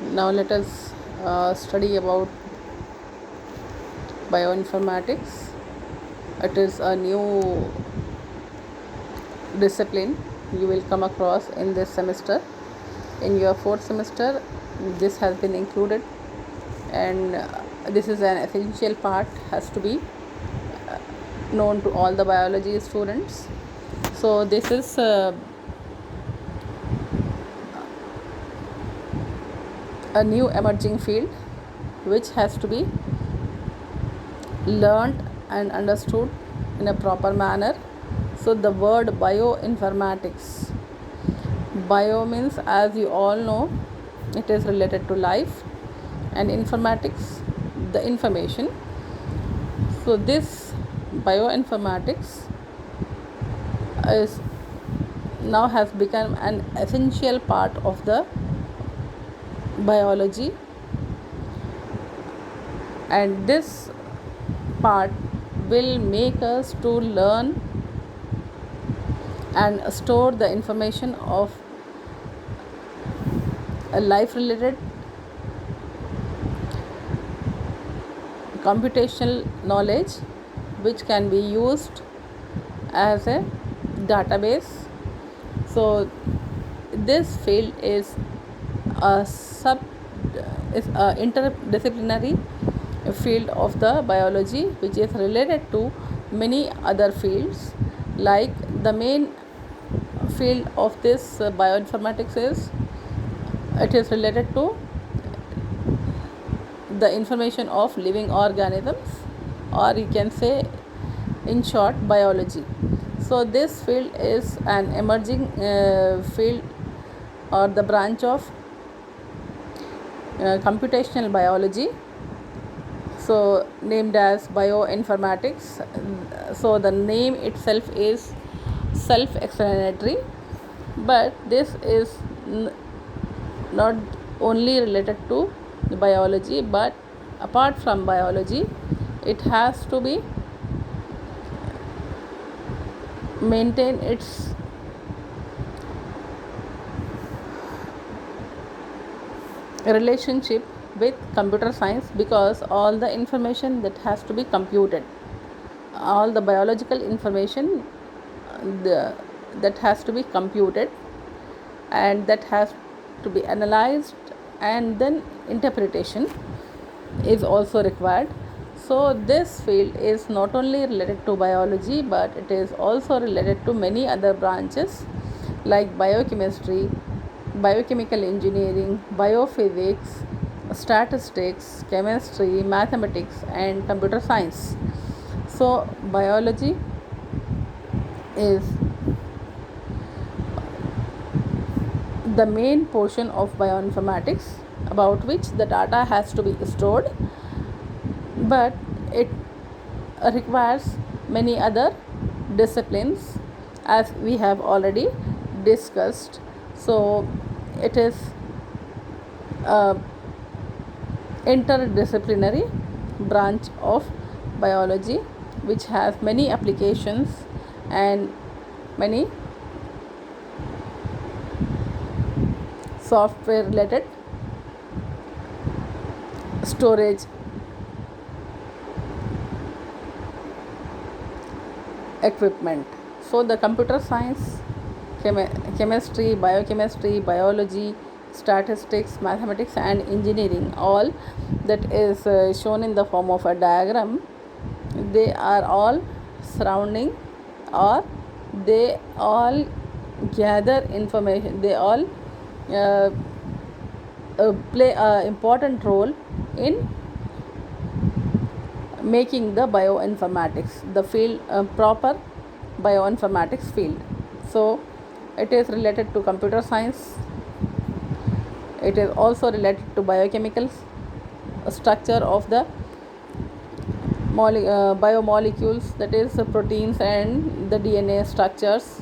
Now let us study about bioinformatics. It is a new discipline you will come across in this semester. In your fourth semester, this has been included, and this is an essential part, has to be known to all the biology students. So this is a new emerging field which has to be learned and understood in a proper manner. So the word bioinformatics, bio means, as you all know, it is related to life, and informatics, the information. So this bioinformatics is now has become an essential part of the biology, and this part will make us to learn and store the information of a life related computational knowledge, which can be used as a database. So this field is a interdisciplinary field of the biology, which is related to many other fields. Like the main field of this bioinformatics is, it is related to the information of living organisms, or you can say in short biology. So this field is an emerging field, or the branch of computational biology, so named as bioinformatics. So the name itself is self-explanatory, but this is not only related to biology, but apart from biology, it has to be maintain its relationship with computer science, because all the information that has to be computed, all the biological information that has to be computed, and that has to be analyzed, and then interpretation is also required. So this field is not only related to biology, but it is also related to many other branches like biochemistry, biochemical engineering, biophysics, statistics, chemistry, mathematics, and computer science. So biology is the main portion of bioinformatics, about which the data has to be stored, but it requires many other disciplines, as we have already discussed. So it is a interdisciplinary branch of biology which has many applications and many software related storage equipment. So the computer science, chemistry, biochemistry, biology, statistics, mathematics, and engineering, all that is shown in the form of a diagram, they are all surrounding, or they all gather information, they all play an important role in making the bioinformatics, the field, proper bioinformatics field. So it is related to computer science, it is also related to biochemicals, structure of the biomolecules, that is proteins and the DNA structures.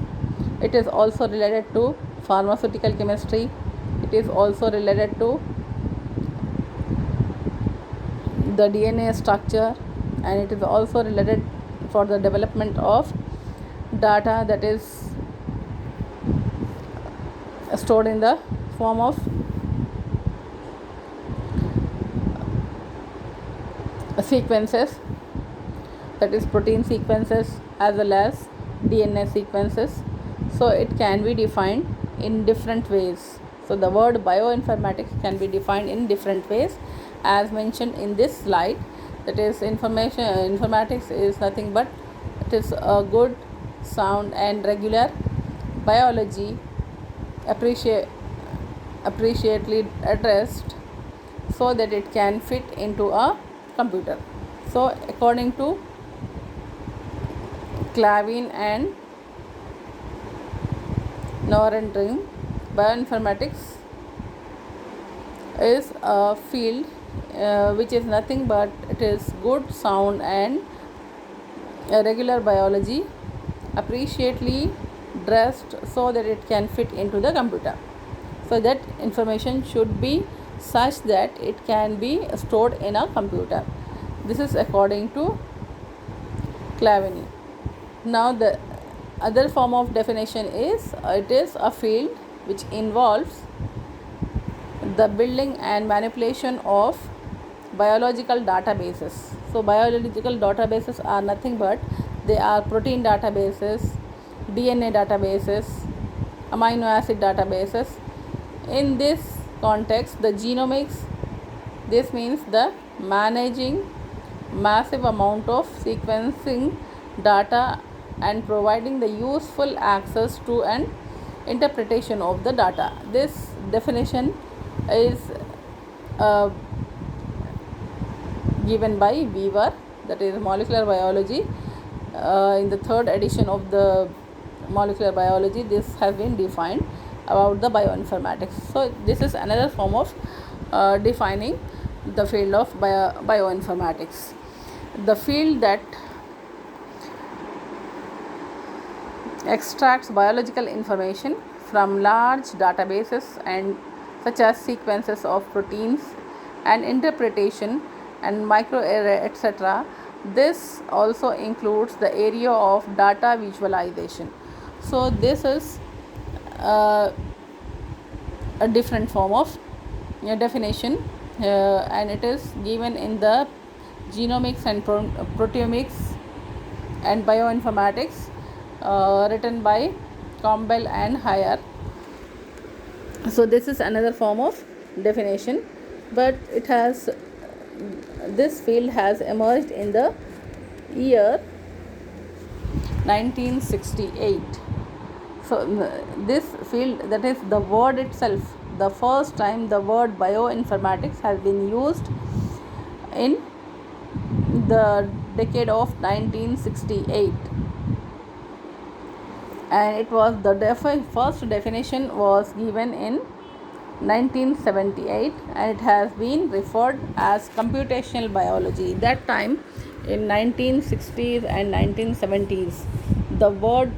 It is also related to pharmaceutical chemistry, it is also related to the DNA structure, and it is also related for the development of data that is stored in the form of sequences, that is protein sequences as well as DNA sequences. So it can be defined in different ways. So the word bioinformatics can be defined in different ways as mentioned in this slide. That is, informatics is nothing but it is a good, sound and regular biology appreciately addressed so that it can fit into a computer. So according to Clavin and Narendran, bioinformatics is a field which is nothing but it is good, sound and regular biology appreciately dressed so that it can fit into the computer. So that information should be such that it can be stored in a computer. This is according to Clavin. Now the other form of definition is it is a field which involves the building and manipulation of biological databases. So biological databases are nothing but they are protein databases, DNA databases, amino acid databases. In this context, the genomics, this means the managing massive amount of sequencing data and providing the useful access to an interpretation of the data. This definition is given by Weaver, that is molecular biology. In the third edition of the molecular biology, this has been defined about the bioinformatics. So this is another form of defining the field of bioinformatics. The field that extracts biological information from large databases and such as sequences of proteins and interpretation and microarray etc. This also includes the area of data visualization. So this is a different form of definition and it is given in the genomics and proteomics and bioinformatics written by Campbell and Hire. So this is another form of definition, but it has this field has emerged in the year 1968. So this field, that is the word itself, the first time the word bioinformatics has been used in the decade of 1968, and it was the first definition was given in 1978 and it has been referred as computational biology. That time in 1960s and 1970s, the word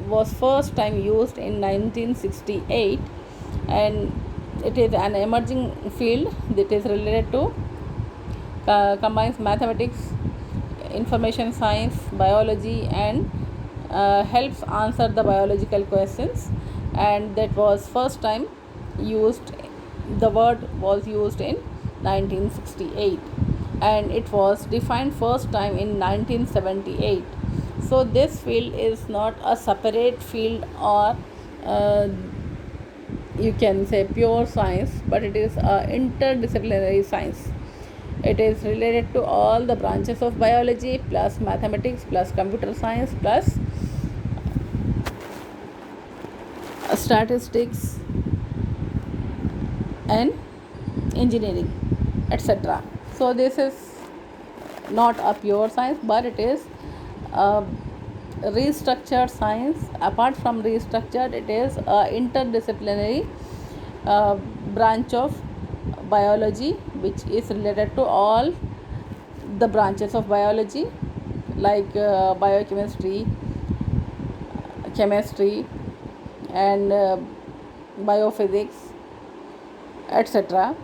was first time used in 1968 and it is an emerging field that is related to combines mathematics, information science, biology and helps answer the biological questions, and that was first time used. The word was used in 1968 and it was defined first time in 1978. So this field is not a separate field or you can say pure science, but it is a interdisciplinary science. It is related to all the branches of biology plus mathematics plus computer science plus statistics and engineering etc. So this is not a pure science, but it is a restructured science. Apart from restructured, it is a interdisciplinary branch of biology which is related to all the branches of biology like biochemistry, chemistry and biophysics etc.,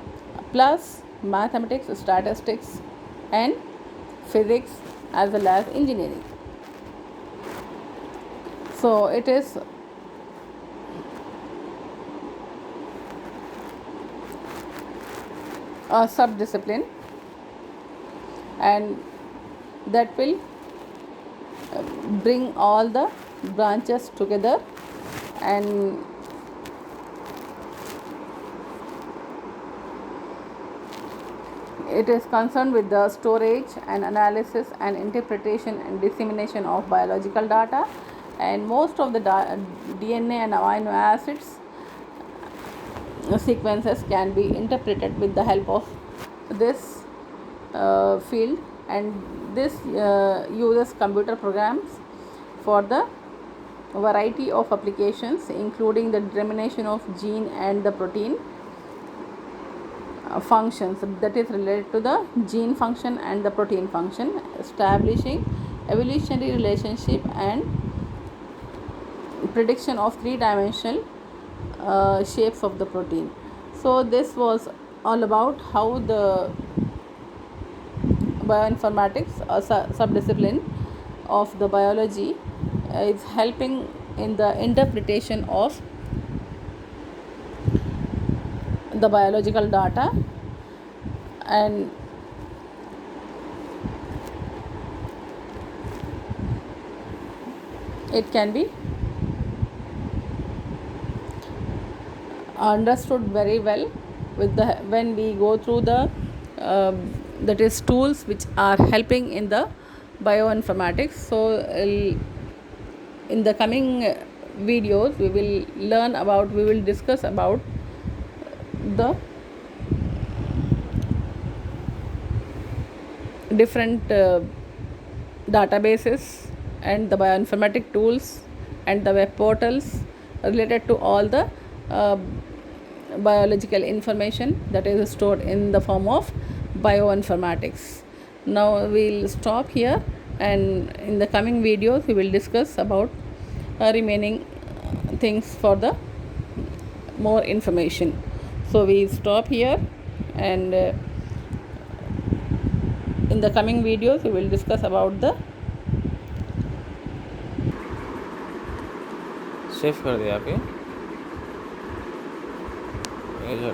plus mathematics, statistics and physics as well as engineering. So it is a subdiscipline and that will bring all the branches together, and it is concerned with the storage and analysis and interpretation and dissemination of biological data. And most of the DNA and amino acids sequences can be interpreted with the help of this field, and this uses computer programs for the variety of applications, including the determination of gene and the protein functions that is related to the gene function and the protein function, establishing evolutionary relationship and prediction of three-dimensional shapes of the protein. So this was all about how the bioinformatics, a subdiscipline of the biology, is helping in the interpretation of the biological data, and it can be understood very well with the when we go through the that is tools which are helping in the bioinformatics. So in the coming videos we will discuss about the different databases and the bioinformatic tools and the web portals related to all the uh, biological information that is stored in the form of bioinformatics. Now we'll stop here, and in the coming videos we will discuss about remaining things for the more information. So we stop here, and in the coming videos we will discuss about the save कर दिया आपके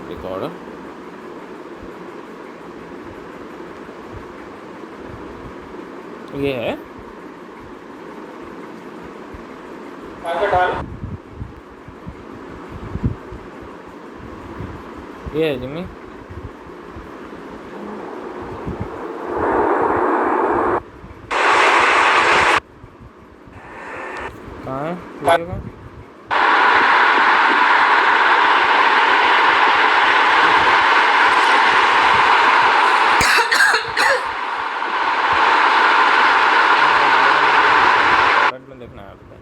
record ये है ये है जिम्मी कहाँ है video का में देखना है आपको